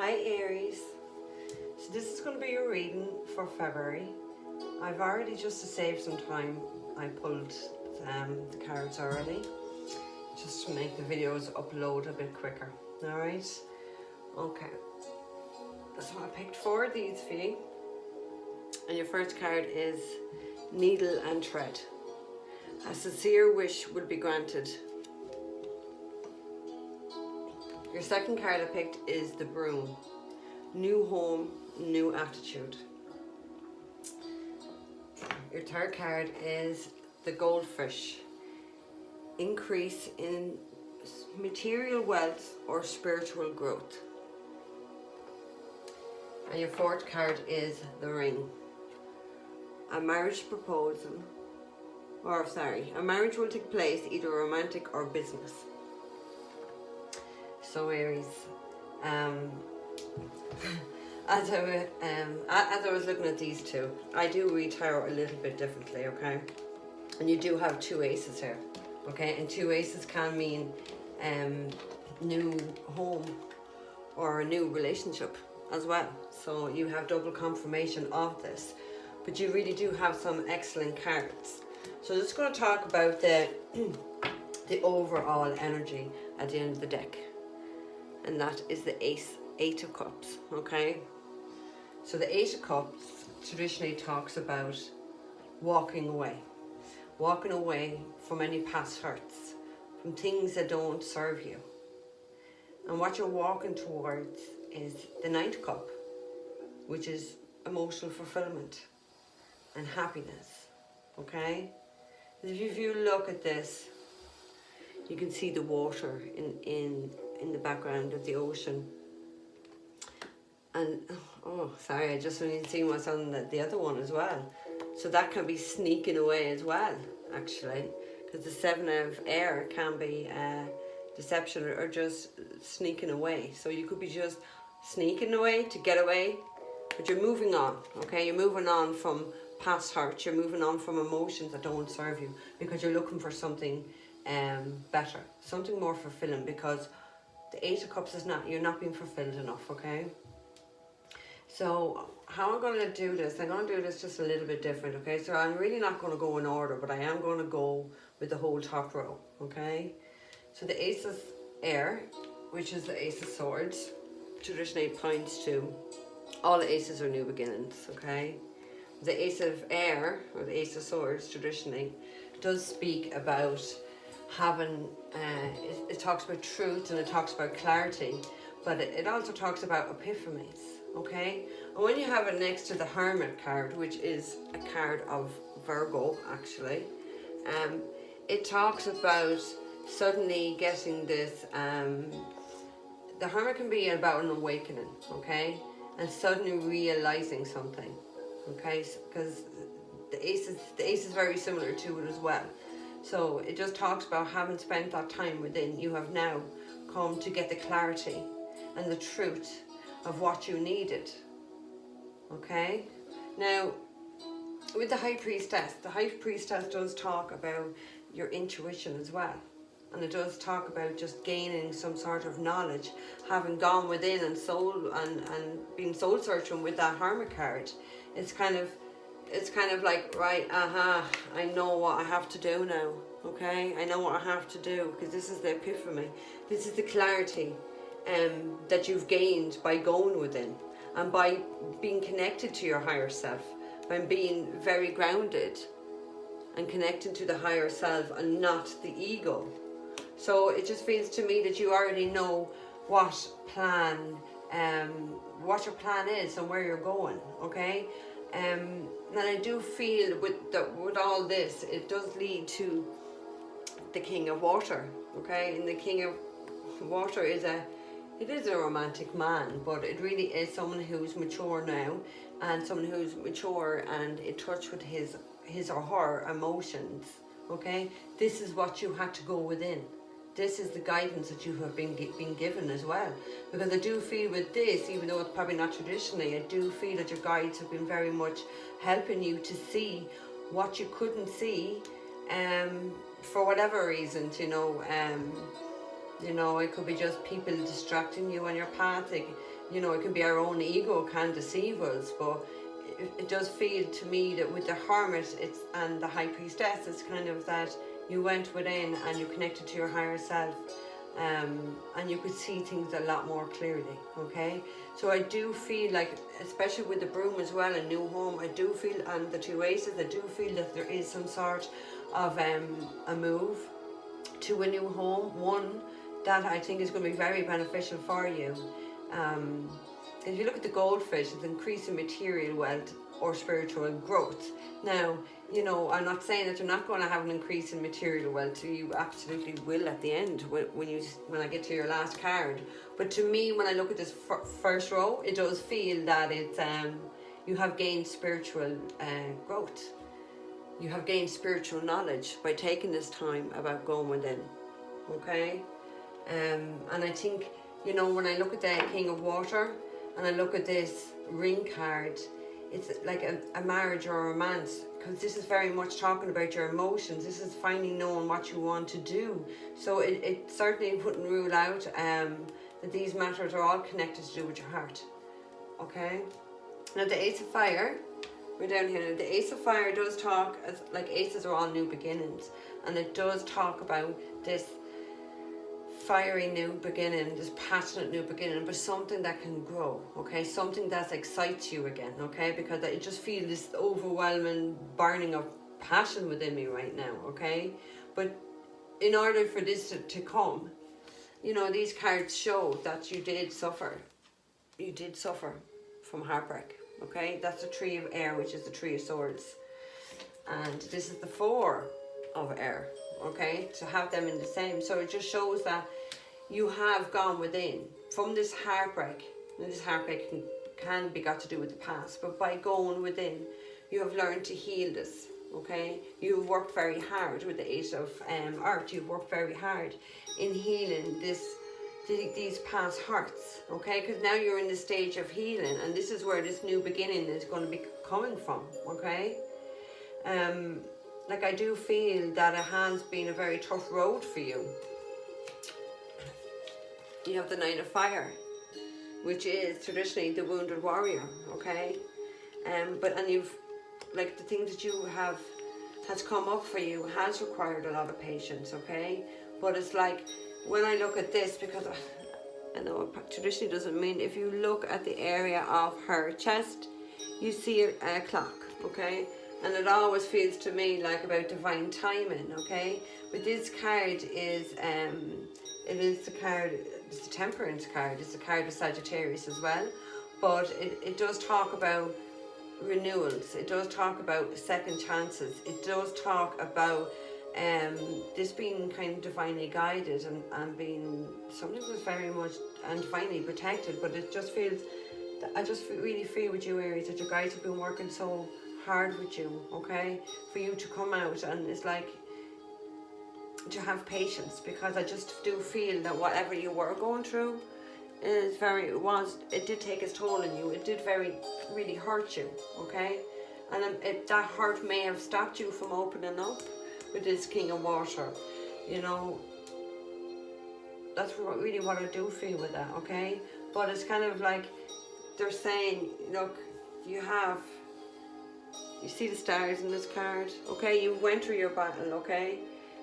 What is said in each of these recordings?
Hi Aries. So this is going to be your reading for February. I've already, just to save some time, I pulled the cards already, just to make the videos upload a bit quicker. Alright? Okay. So I picked 4 of these for you. And your first card is Needle and Thread. A sincere wish will be granted. Your second card I picked is the Broom. New home, new attitude. Your third card is the Goldfish. Increase in material wealth or spiritual growth. And your fourth card is the Ring. A marriage proposal, a marriage will take place, either romantic or business. So Aries, as I was looking at these two, I do read tarot a little bit differently, okay? And you do have 2 aces here, okay? And 2 aces can mean new home or a new relationship as well. So you have double confirmation of this, but you really do have some excellent cards. So I'm just going to talk about the overall energy at the end of the deck. And that is the Eight of Cups, okay? So the Eight of Cups traditionally talks about walking away from any past hurts, from things that don't serve you. And what you're walking towards is the Ninth Cup, which is emotional fulfillment and happiness, okay? If you look at this, you can see the water in the background of the ocean. And, oh, sorry, I just only seen what's on the other one as well. So that can be sneaking away as well, actually. Because the 7 of air can be deception or just sneaking away. So you could be just sneaking away to get away, but you're moving on, okay? You're moving on from past hurt. You're moving on from emotions that don't serve you, because you're looking for something better, something more fulfilling, because the Eight of Cups is you're not being fulfilled enough, okay? So how I'm going to do this, I'm going to do this just a little bit different, okay? So I'm really not going to go in order, but I am going to go with the whole top row, okay? So the Ace of Air, which is the Ace of Swords, traditionally points to all the aces are new beginnings, okay? The Ace of Air, or the Ace of Swords, traditionally does speak about having, it talks about truth and it talks about clarity, but it also talks about epiphanies, okay? And when you have it next to the Hermit card, which is a card of Virgo, actually, it talks about suddenly getting this, the Hermit can be about an awakening, okay? And suddenly realizing something, okay? Because the ace is very similar to it as well. So it just talks about having spent that time within, you have now come to get the clarity and the truth of what you needed, okay? Now, with the High Priestess does talk about your intuition as well. And it does talk about just gaining some sort of knowledge, having gone within and being soul searching with that Hermit card. It's kind of like, right, I know what I have to do now, okay? I know what I have to do, because this is the epiphany. This is the clarity that you've gained by going within and by being connected to your higher self, by being very grounded and connecting to the higher self and not the ego. So it just feels to me that you already know what your plan is and where you're going, okay? And I do feel with all this, it does lead to the King of Water, okay? And the King of Water is a romantic man, but it really is someone who's mature now, and someone who's mature and in touch with his or her emotions, okay? This is what you had to go within. This is the guidance that you have been given as well. Because I do feel with this, even though it's probably not traditionally, I do feel that your guides have been very much helping you to see what you couldn't see for whatever reasons, You know, it could be just people distracting you on your path. you know, it can be our own ego can deceive us, but it does feel to me that with the Hermit and the High Priestess, it's kind of that you went within and you connected to your higher self, and you could see things a lot more clearly, okay? So I do feel like, especially with the Broom as well, a new home, I do feel, and the 2 Aces, I do feel that there is some sort of a move to a new home, one that I think is going to be very beneficial for you. If you look at the Goldfish, it's increasing material wealth or spiritual growth. Now, you know, I'm not saying that you're not going to have an increase in material wealth. You absolutely will at the end when I get to your last card. But to me, when I look at this first row, it does feel that it's you have gained spiritual growth. You have gained spiritual knowledge by taking this time about going within. Okay, and I think, you know, when I look at the King of Water and I look at this Ring card, it's like a marriage or a romance, because this is very much talking about your emotions. This is finally knowing what you want to do. So it certainly wouldn't rule out that these matters are all connected to do with your heart. Okay, now the Ace of Fire, we're down here. Now the Ace of Fire does talk, as like aces are all new beginnings, and it does talk about this fiery new beginning, this passionate new beginning, but something that can grow, okay? Something that excites you again, okay? Because I just feel this overwhelming burning of passion within me right now, okay? But in order for this to come, you know, these cards show that you did suffer. You did suffer from heartbreak, okay? That's the Three of Air, which is the Three of Swords. And this is the Four of Air, okay? To have them in the same. So it just shows that you have gone within from this heartbreak. And this heartbreak can be got to do with the past, but by going within, you have learned to heal this, okay? You've worked very hard with the Eight of Earth. You've worked very hard in healing these past hurts, okay? Because now you're in the stage of healing, and this is where this new beginning is going to be coming from, okay? Like I do feel that it has been a very tough road for you. You have the Nine of Fire, which is traditionally the wounded warrior, okay? And you've, like, the things that you have has come up for you has required a lot of patience, okay? But it's like, when I look at this, because I know it traditionally doesn't mean, if you look at the area of her chest, you see a clock, okay? And it always feels to me like about divine timing, okay? But this card is, it's the Temperance card. It's the card of Sagittarius as well. But it does talk about renewals. It does talk about second chances. It does talk about this being kind of divinely guided and being something that's very much and divinely protected. But it just feels, I just really feel with you, Aries, that you guys have been working so hard with you, okay, for you to come out, and it's like to have patience, because I just do feel that whatever you were going through is it did take its toll on you. It did really hurt you, okay? And that hurt may have stopped you from opening up with this King of Water, you know. That's really what I do feel with that, okay? But it's kind of like they're saying, look, you see the stars in this card, okay? You went through your battle, okay?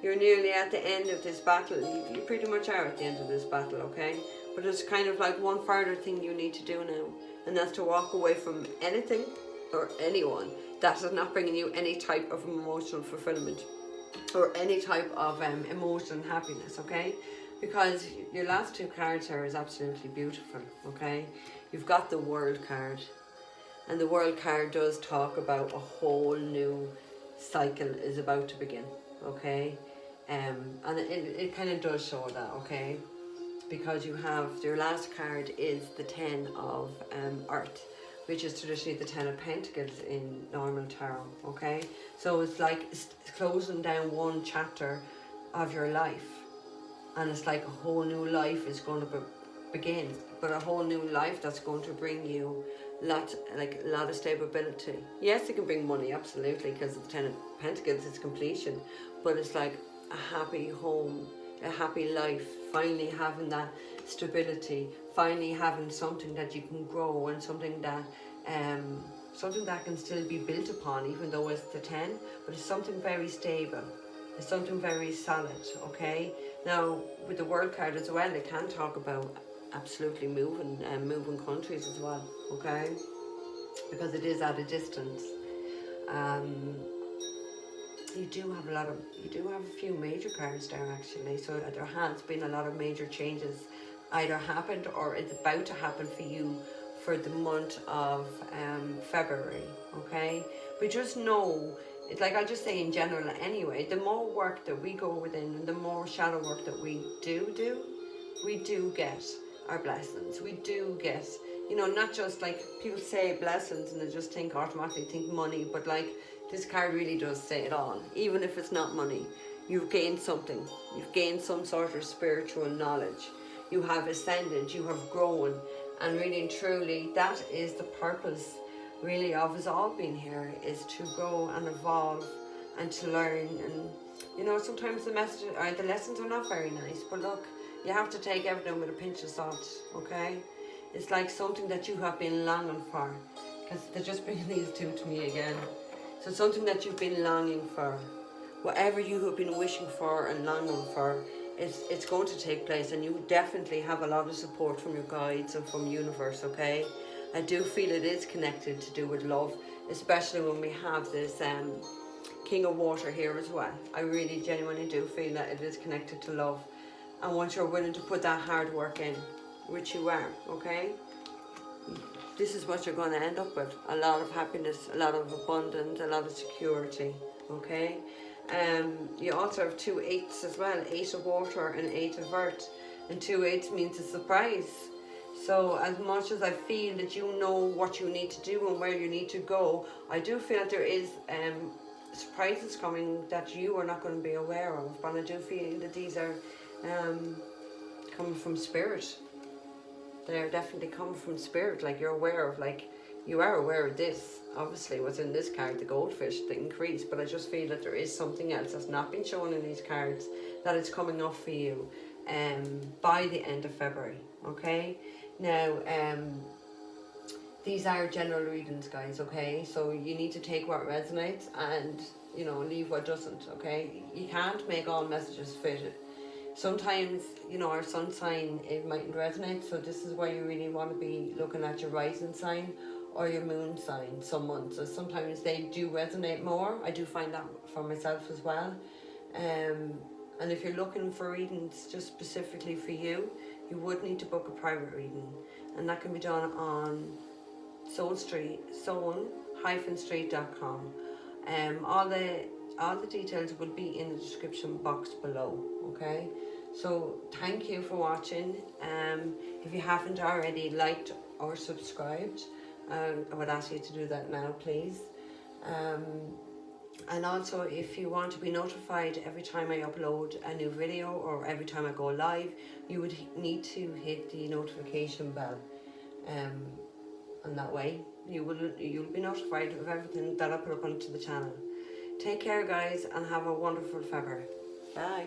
You're nearly at the end of this battle. You pretty much are at the end of this battle, okay? But it's kind of like one further thing you need to do now, and that's to walk away from anything or anyone that is not bringing you any type of emotional fulfillment or any type of emotional happiness, okay? Because your last two cards here is absolutely beautiful, okay? You've got the World card, and the World card does talk about a whole new cycle is about to begin, okay? And it kind of does show that, okay? Because you have, your last card is the Ten of Earth, which is traditionally the Ten of Pentacles in normal tarot, okay? So it's like closing down one chapter of your life, and it's like a whole new life is going to begin, but a whole new life that's going to bring you a lot of stability. Yes, it can bring money, absolutely, because the Ten of Pentacles is completion, but it's like a happy home, a happy life, finally having that stability, finally having something that you can grow and something that can still be built upon, even though it's the 10, but it's something very stable. It's something very solid, okay? Now, with the World card as well, they can talk about absolutely moving countries as well, okay? Because it is at a distance. You do have a few major cards there actually. So there has been a lot of major changes either happened or it's about to happen for you for the month of February, okay? But just know, it's like I'll just say in general anyway, the more work that we go within and the more shadow work that we do, we do get our blessings. We do get, not just like people say blessings and they just automatically think money, but like this card really does say it all. Even if it's not money, you've gained something. You've gained some sort of spiritual knowledge. You have ascended, you have grown, and really and truly that is the purpose really of us all being here, is to grow and evolve and to learn. And sometimes the lessons are not very nice, but look, you have to take everything with a pinch of salt, okay? It's like something that you have been longing for, because they're just bringing these two to me again. So something that you've been longing for, whatever you have been wishing for and longing for, it's going to take place, and you definitely have a lot of support from your guides and from universe, okay? I do feel it is connected to do with love, especially when we have this King of Water here as well. I really genuinely do feel that it is connected to love. And once you're willing to put that hard work in, which you are, okay? This is what you're going to end up with. A lot of happiness, a lot of abundance, a lot of security, okay? You also have 2 8s as well, 8 of water and 8 of earth. And 2 8s means a surprise. So as much as I feel that you know what you need to do and where you need to go, I do feel that there is surprises coming that you are not going to be aware of. But I do feel that these are coming from spirit. They're definitely coming from spirit, like you're aware of, like you are aware of this. Obviously what's in this card, the goldfish, the increase, but I just feel that there is something else that's not been shown in these cards that is coming up for you by the end of February, okay? Now, these are general readings, guys, okay? So you need to take what resonates and, leave what doesn't, okay? You can't make all messages fit. Sometimes, our sun sign, it mightn't resonate, so this is where you really want to be looking at your rising sign or your moon sign some months. So sometimes they do resonate more. I do find that for myself as well. And if you're looking for readings just specifically for you, you would need to book a private reading. And that can be done on soul-street.com. All the details will be in the description box below, okay? So thank you for watching. If you haven't already liked or subscribed, I would ask you to do that now, please. And also, if you want to be notified every time I upload a new video or every time I go live, you would need to hit the notification bell. And that way you'll be notified of everything that I put up onto the channel. Take care, guys, and have a wonderful February. Bye.